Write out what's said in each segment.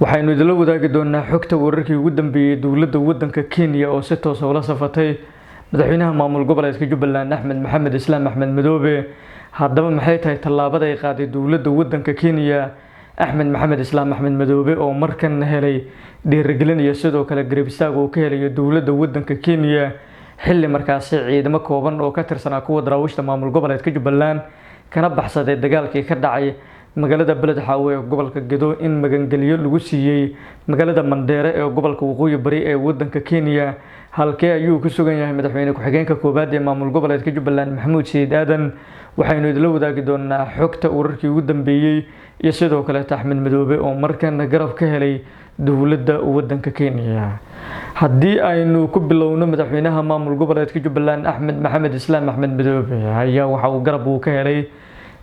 waxaynu idila wadaagi doonaa xogta wararkii ugu dambeeyay dowladda waddanka Kenya oo si toos ah ula safatay madaxweynaha maamul goboleedka Jubbaland Axmed Maxamed Islaam Axmed Madoobe. haddaba maxay tahay tallaabada ay qaaday dowladda waddanka Kenya Axmed Maxamed Islaam Axmed Madoobe oo markan helay dhiirigelin iyo sidoo kale garab istaag oo ka helay dowladda waddanka Kenya xilli markaasi ciidamo kooban oo ka tirsanaa kuwa daraawishta maamul goboleedka Jubbaland kana baxsaday dagaalkii ka dhacay magaalada Beled Xaawe ee gobolka Gedo in magangeliyo lagu siiyay magaalada Mandheere ee gobolka Waqooyi Bari ee waddanka Kenya. halkee ayuu ku sugan yahay madaxweyne ku-xigeenka koobaad ee maamul goboleedka Jubbaland Maxamuud Sayid Aadan. waxaynu idila wadaagi doonaa xogta wararkii ugu dambeeyay iyo sidoo kale Axmed Madoobe oo markan garab ka helay dowladda waddanka Kenya. haddii aynu ku bilowno madaxweynaha maamul goboleedka Jubbaland Axmed Maxamed Islaam Axmed Madoobe ayaa waxa uu garab ka helay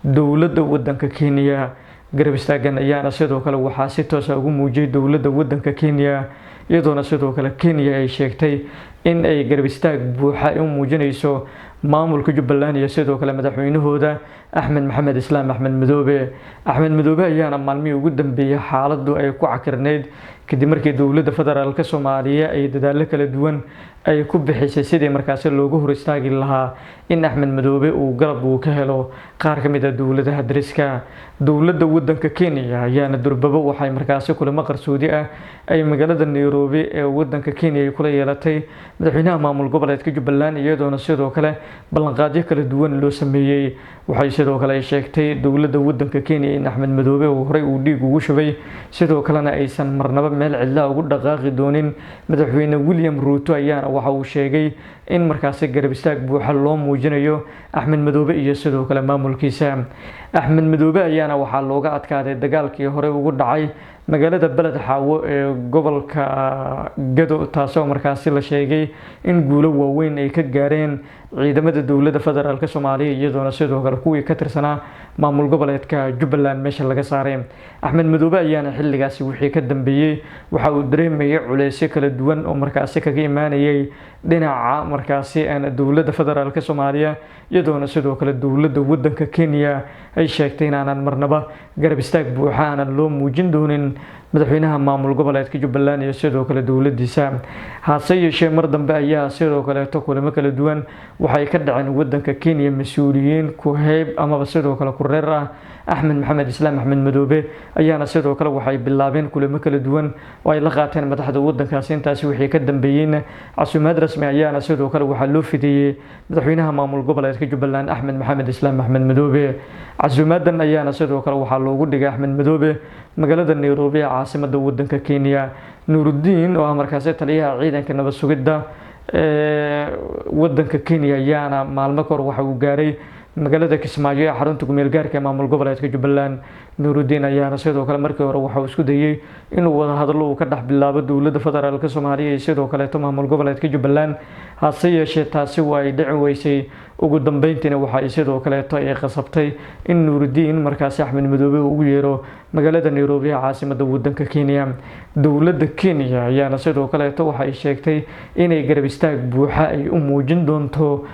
dowladda waddanka Kenya. garab istaagan ayaana sidoo kale waxaa si toos ah ugu muujiyay dowladda waddanka Kenya iyadoona sidoo kale Kenya ay sheegtay in ay garab istaag buuxa u muujinayso maamulka Jubbaland iyo sidoo kale madaxweynahooda Axmed Maxamed Islaam Axmed Madoobe. Axmed Madoobe ayaana maalmihii ugu dambeeyay xaaladdu ay ku cakirneyd kadib markii dowladda federaalka Soomaaliya ay dadaalo kala duwan ay ku bixisay sidii markaasi loogu hor istaagi lahaa in Axmed Madoobe uu garab ka helo qaar ka mid ah dowladaha dariska. dowladda waddanka Kenya ayaana durbaba waxay markaasi kulamo qarsoodi ah ay magaalada Nairobi ee waddanka Kenya ay kula yeelatay madaxweynaha maamul goboleedka Jubbaland iyadoona sidoo kale ballanqaadyo kala duwan loo sameeyay. waxay sidoo kale sheegtay dowladda waddanka Kenya in Axmed Madoobe uu horey u dhiig ugu shubay sidoo kalena aysan marnaba meel cidla ugu dhaqaaqi doonin. madaxweyne William Ruto ayaana waxa uu sheegay in markaasi garab istaag buuxa loo muujinayo Axmed Madoobe iyo sidoo kale maamulkiisa. Axmed Madoobe ayaana waxaa looga adkaaday dagaalkii hore ugu dhacay magaalada Beled Xaawe ee gobolka Gedo taasoo markaasi la sheegay in guulo waaweyn ay ka gaareen ciidamada dowladda federaalka Soomaaliya iyadoona sidoo kale kuwii ka tirsanaa maamul goboleedka Jubbaland meesha laga saaray. Axmed Madoobe ayaana xilligaasi wixii ka dambeeyay waxa uu dareemayay culeysyo kala duwan oo markaasi kaga imaanayay dhinaca markaasi dowladda federaalka Soomaaliya iyadoona sidoo kale dowladda waddanka Kenya ay sheegtay inaanan marnaba garab istaag buuxa aanan loo muujin doonin madaxweynaha maamul goboleedka Jubbaland iyo sidoo kale dowladdiisa. hase yeeshee mar dambe ayaa sidoo kale kulamo kala duwan waxay ka dhaceen waddanka Kenya mas'uuliyiin ku hayb ama sidoo kale ku reer ah Axmed Maxamed Islaam Axmed Madoobe ayaana sidoo kale waxay bilaabeen kulamo kala duwan oo ay la qaateen madaxda waddankaasi. intaasi wixii ka dambeeyayna casuumad rasmi ayaana sidoo kale waxaa loo fidiyay madaxweynaha maamul goboleedka Jubbaland Axmed Maxamed Islaam Axmed Madoobe. casuumadan ayaana sidoo kale waxaa loogu dhigay Axmed Madoobe magaalada Nairobi ee caasimadda waddanka Kenya. Nuruddin oo markaasi taliyaha ciidanka nabad sugidda waddanka Kenya ayaana maalmo ka hor waxa uu gaaray magaalada Kismaayo ee xarunta gumeel gaarka maamul goboleedka Jubbaland. Nuruddin ayaana sidoo kale markii hore waxa uu isku dayay inuu wada hadlo ka dhex bilaabo dowladda federaalka Soomaaliya iyo sidoo kale maamul goboleedka Jubbaland. hase yeeshee taasi waa ay dhici weysay ugu dambeyntiina waxa ay sidoo kale ay qasabtay in Nuruddin markaasi Axmed Madoobe uu ugu yeero magaalada Nairobi ee caasimadda waddanka Kenya. dowladda Kenya ayaana sidoo kale waxa ay sheegtay inay garab istaag buuxa ay u muujin doonto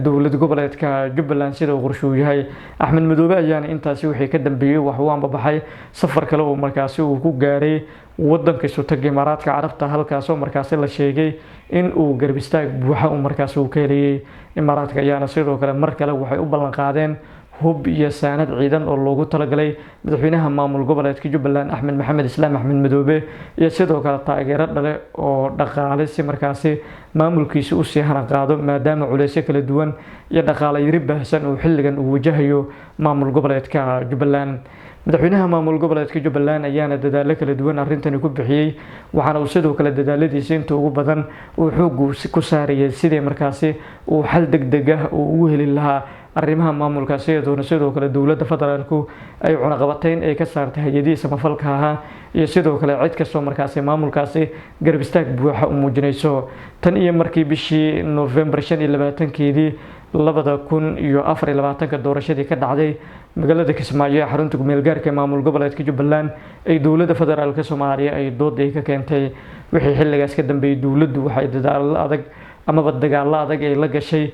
dowlad goboleedka Jubbaland sida uu qorshu yahay. Axmed Madoobe ayaana intaasi wixii ka dambeeyay wax uu ambabaxay safar kale oo markaasi uu ku gaaray waddanka Sultanka Imaaraadka Carabta halkaas oo markaasi la sheegay in uu garab istaag buuxa uu markaasi uu ka helay. Imaaraadka ayaana sidoo kale mar kale waxay u ballan qaadeen hub iyo saanad ciidan oo loogu talagalay madaxweynaha maamul goboleedka Jubbaland Axmed Maxamed Islaam Axmed Madoobe iyo sidoo kale taageero dhale oo dhaqaale si markaasi maamulkiisa u sii hana qaado maadaama culeysyo kala duwan iyo dhaqaale yari baahsan oo xilligan uu wajahayo maamul goboleedka Jubbaland. madaxweynaha maamul goboleedka Jubbaland ayaana dadaalo kala duwan arintani ku bixiyay waxaana uu sidoo kale dadaaladiisa inta ugu badan uu xoog ku saarayay sidii markaasi uu xal degdeg ah ugu heli lahaa arrimaha maamulkaasi iyadoona sidoo kale dowladda federaalku ay cunaqabateyn ay ka saartay hay'adihii samafalka ahaa iyo sidoo kale cid kastoo markaasi maamulkaasi garab istaag buuxa u muujinayso. tan iyo markii bishii November 25 2024 doorashadii ka dhacday magaalada Kismaayo ee xarunta gumeel gaarka ee maamul goboleedka Jubbaland ay dowladda federaalka Soomaaliya ay dood ay ka keentay. wixii xilligaas ka dambeeyay dowladdu waxay dadaal adag amaba dagaalo adag ay la gashay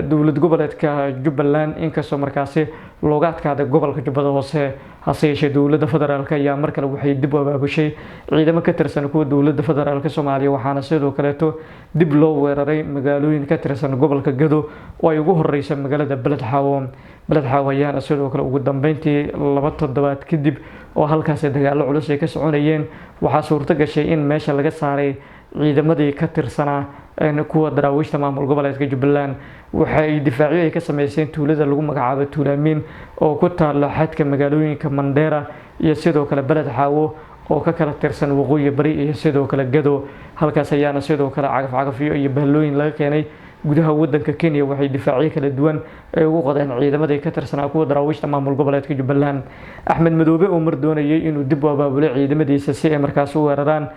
dowlad goboleedka Jubbaland inkastoo markaasi looga adkaaday gobolka Jubbada Hoose hase yeeshee dowladda federaalka ayaa mar kale waxay dib u abaabushay ciidamo ka tirsan kuwa dowladda federaalka Soomaaliya waxaana sidoo kaleeto dib loo weeraray magaalooyin ka tirsan gobolka Gado oo ay ugu horreysay magaalada Beled Xaawo ayaana sidoo kale ugu dambeyntii 2 toddobaad kadib oo halkaas dagaalo culus ay ka soconayeen waxaa suurto gashay in meesha laga saaray ciidamadii ka tirsanaa kuwa daraawiishta maamul goboleedka Jubbaland waxay difaacyo ay ka sameyseen tuulada lagu magacaabo Tuulaamin oo ku taala xadka magaalooyinka Mandera iyo sidoo kale Beled Xaawo oo ka kala tirsan waqooyi bari iyo sidoo kale Gado halkaas ayaana sidoo kale cagaf-cagafyo iyo bahlooyin laga keenay gudaha wadanka Kenya waxay difaacyo kala duwan ay ugu qodeen ciidamadii ka tirsanaa kuwa daraawiishta maamul goboleedka Jubbaland Axmed Madoobe oo mar doonayay inuu dib u abaabulo ciidamadiisa si ay markaas u weeraraan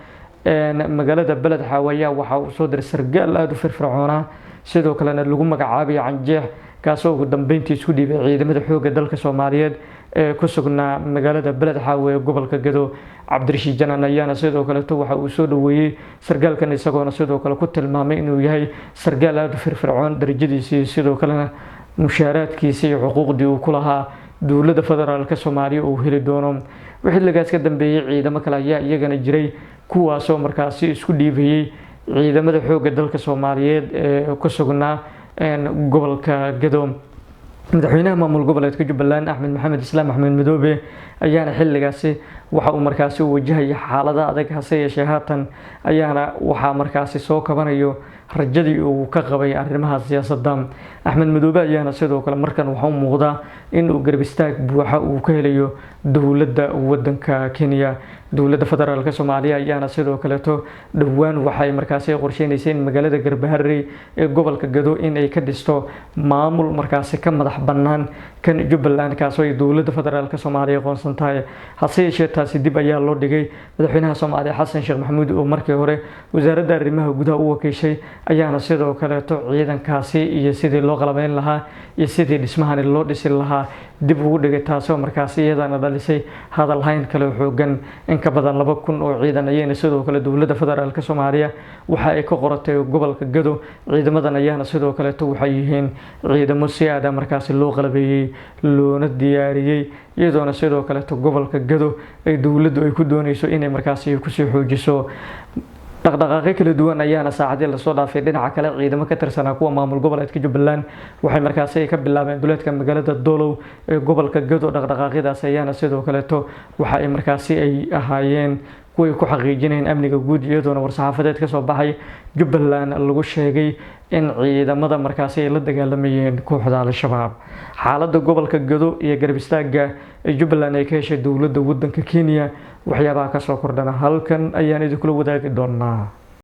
magaalada Beled Xaawo ayaa waxa uu soo diray sargaal aad u firfircoona sidoo kalena lagu magacaabay Canjeex kaasoo ugu dambeyntii isku dhiibay ciidamada xoogga dalka Soomaaliyeed ee ku sugnaa magaalada Beled Xaawo ee gobolka Gado Cabdirashiid Janan ayaana sidoo kale waxa uu soo dhaweeyay sargaalkan isagoona sidoo kale ku tilmaamay inuu yahay sargaal aad u firfircoon darajadiisa sidoo kalena mushaaraadkiisa iyo xuquuqdii uu ku lahaa dowladda federaalka Soomaaliya uu heli doono wixii lagaas ka dambeeyay ciidamo kale ayaa iyagana jiray kuwaasoo markaasi isku dhiibayay ciidamada xoogga dalka Soomaaliyeed ee ku sugnaa gobolka Gado madaxweynaha maamul goboleedka Jubbaland Axmed Maxamed Islaam Axmed Madoobe ayaana xilligaasi waxa uu markaasi wajahaya xaalada adag hase yeeshee haatan ayaana waxa markaasi soo kabanayo rajadii uu ka qabay arrimaha siyaasadda Axmed Madoobe ayaana sidoo kale markan waxa uu muuqdaa in uu garab istaag buuxa uu ka helayo dowladda wadanka Kenya dowladda federaalka Soomaaliya ayaana sidoo kale dhawaan waxay markaasi qorsheynayeen magaalada Garbaharey ee gobolka Gado in ay ka dhisto maamul markaasi ka madax bannaan kan Jubbaland kaasoo ay dowladda federaalka Soomaaliya qoonsan tahay hase yeeshee taasi dib ayaa loo dhigay madaxweynaha Soomaaliya Xasan Sheekh Maxamuud oo markii hore wasaaradda arrimaha gudaha u wakiishay ayaana sidoo kale ciidankaasi iyo sidii loo qalabeyn lahaa iyo sidii dhismahan loo dhisi lahaa dib ugu dhigay taasoo markaasi iyadana dhalisay hadal hayn kale xoogan in ka badan 2,000 oo ciidan ayayna sidoo kale dowladda federaalka Soomaaliya waxa ay ka qoratay gobolka Gado ciidamadan ayaana sidoo kale waxay yihiin ciidamo si aad markaasi loo qalabeeyay loona diyaariyay iyadoona sidoo kale gobolka Gado ay dowladdu ay ku doonayso inay markaasi ku sii xoojiso dhaqdhaqaaqyo kala duwan ayaana saacadii la soo dhaafay dhinaca kale ciidamo ka tirsanaa kuwa maamul goboleedka Jubbaland waxay markaasi ka bilaabeen duleedka magaalada Doolow ee gobolka Gado dhaqdhaqaaqyadaas ayaana sidoo kale waxa ay markaasi ay ahaayeen kuwii ku xaqiijinayeen amniga guud iyadoona war-saxaafadeed ka soo baxay Jubbaland lagu sheegay in ciidamada markaasi ay la dagaalamayeen kooxda Al-Shabaab xaaladda gobolka Gado iyo garab istaaga Jubbaland ay ka heshay dowladda wadanka Kenya waxyaabaha ka soo kordhana halkan ayaan idin kula wadaagi doonaa